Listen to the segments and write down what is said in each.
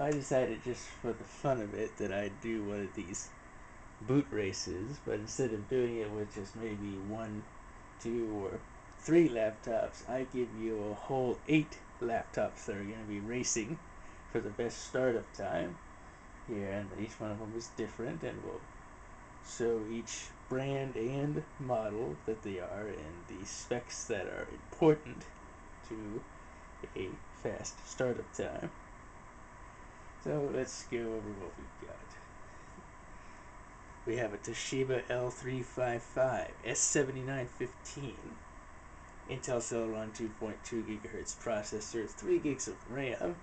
I decided just for the fun of it that I'd do one of these boot races, but instead of doing it with just maybe one, two, or three laptops, I give you a whole 8 laptops that are going to be racing for the best startup time here, and each one of them is different, and we'll show each brand and model that they are and the specs that are important to a fast startup time. So let's go over what we've got. We have a Toshiba L355 S7915 Intel Celeron 2.2 GHz processor, 3 gigs of RAM,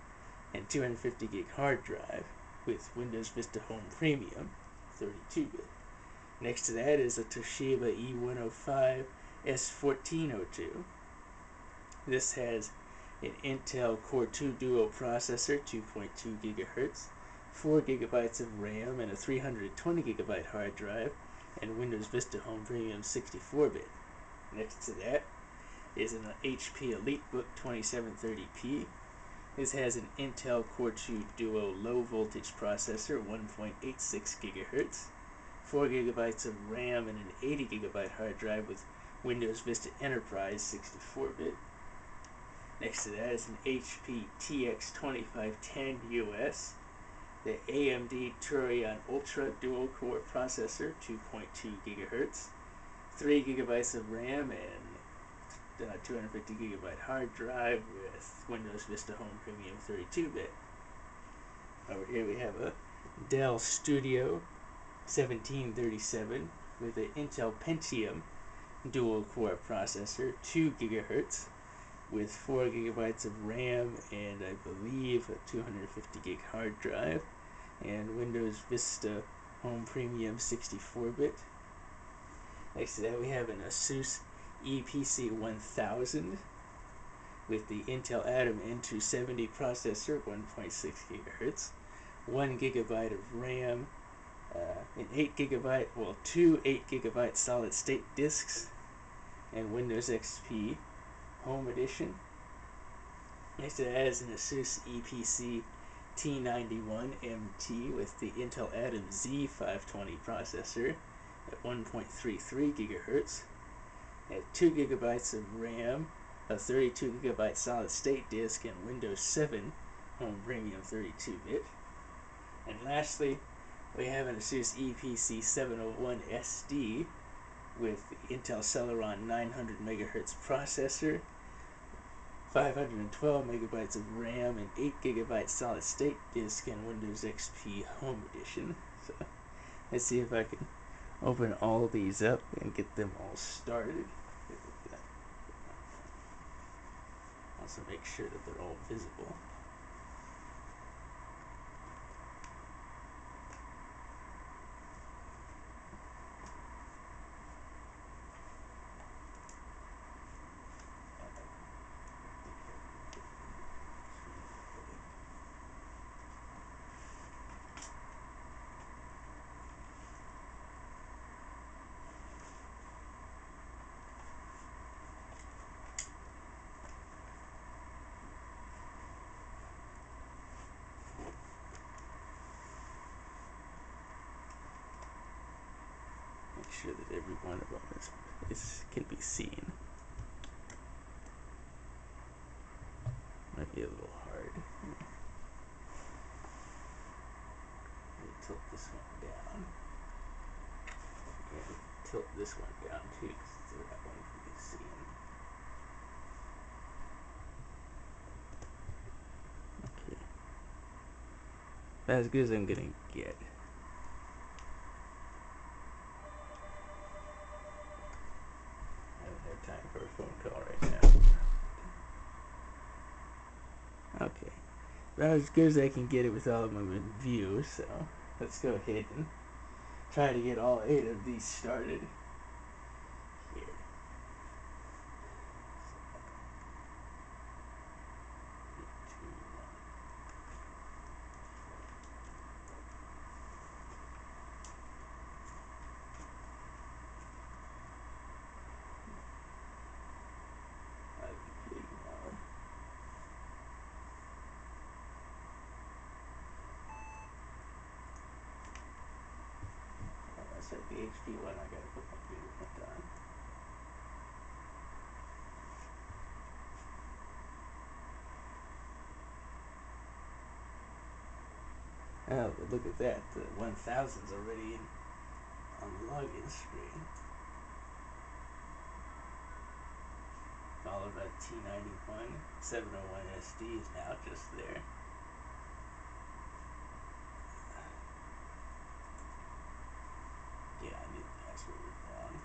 and 250 gig hard drive with Windows Vista Home Premium 32-bit. Next to that is a Toshiba E105 S1402. This has an Intel Core 2 Duo processor, 2.2 GHz, 4 GB of RAM, and a 320 GB hard drive, and Windows Vista Home Premium 64-bit. Next to that is an HP Elitebook 2730p. This has an Intel Core 2 Duo low voltage processor, 1.86 GHz, 4 GB of RAM, and an 80 GB hard drive with Windows Vista Enterprise 64-bit. Next to that is an HP TX 2510 US, the AMD Turion Ultra dual core processor, 2.2 GHz, 3 GB of RAM, and 250 GB hard drive with Windows Vista Home Premium 32-bit. Over here we have a Dell Studio 1737 with an Intel Pentium dual core processor, 2 GHz, with 4 GB of RAM and I believe a 250 gig hard drive, and Windows Vista Home Premium 64-bit. Next to that we have an ASUS EPC 1000 with the Intel Atom N270 processor, 1.6 GHz, 1 GB of RAM, two 8 GB solid state disks, and Windows XP Home Edition. Next to that is an ASUS EPC T91 MT with the Intel Atom Z520 processor at 1.33 GHz, at 2 GB of RAM, a 32 GB solid state disk, and Windows 7 Home Premium 32-bit. And lastly, we have an ASUS EPC 701 SD with the Intel Celeron 900 MHz processor, 512 MB of RAM, and 8 GB solid state disk, and Windows XP Home Edition. So let's see if I can open all these up and get them all started. Also make sure that they're all visible. Make sure that every one of them can be seen. Might be a little hard. Tilt this one down. And tilt this one down too, so that one can be seen. Okay. That's as good as I'm gonna get. I don't have time for a phone call right now. Okay. About as good as I can get it with all of them in view, so let's go ahead and try to get all 8 of these started here. That's right, the HP one. I gotta put my fingerprint on. Oh, but look at that. The 1000's already on the login screen. All of that T91 701 SD is now just there. Yeah, I knew the password was wrong.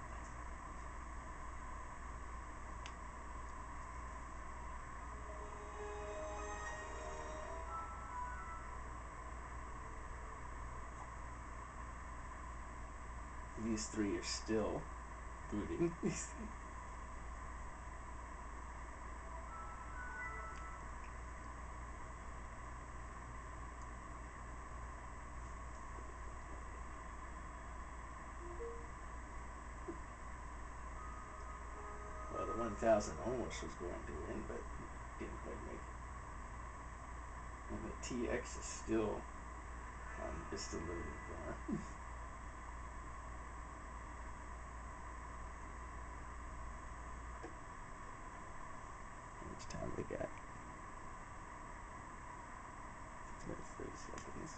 These three are still booting. Well, the 1000 almost was going to win, but didn't quite make it. And the TX is still loading bar. How much time we got? 6 minutes, 30 seconds.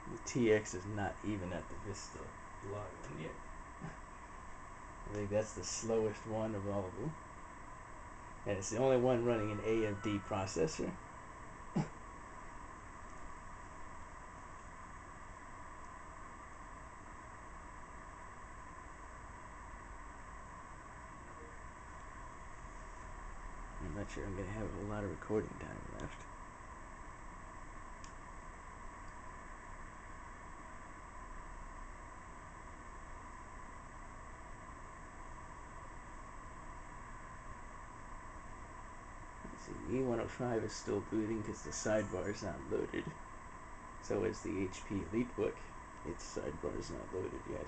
The TX is not even at the Vista login yet. I think that's the slowest one of all of them. And it's the only one running an AMD processor. I'm not sure I'm going to have a lot of recording time left. E105 is still booting because the sidebar is not loaded. So is the HP Elitebook. Its sidebar is not loaded yet.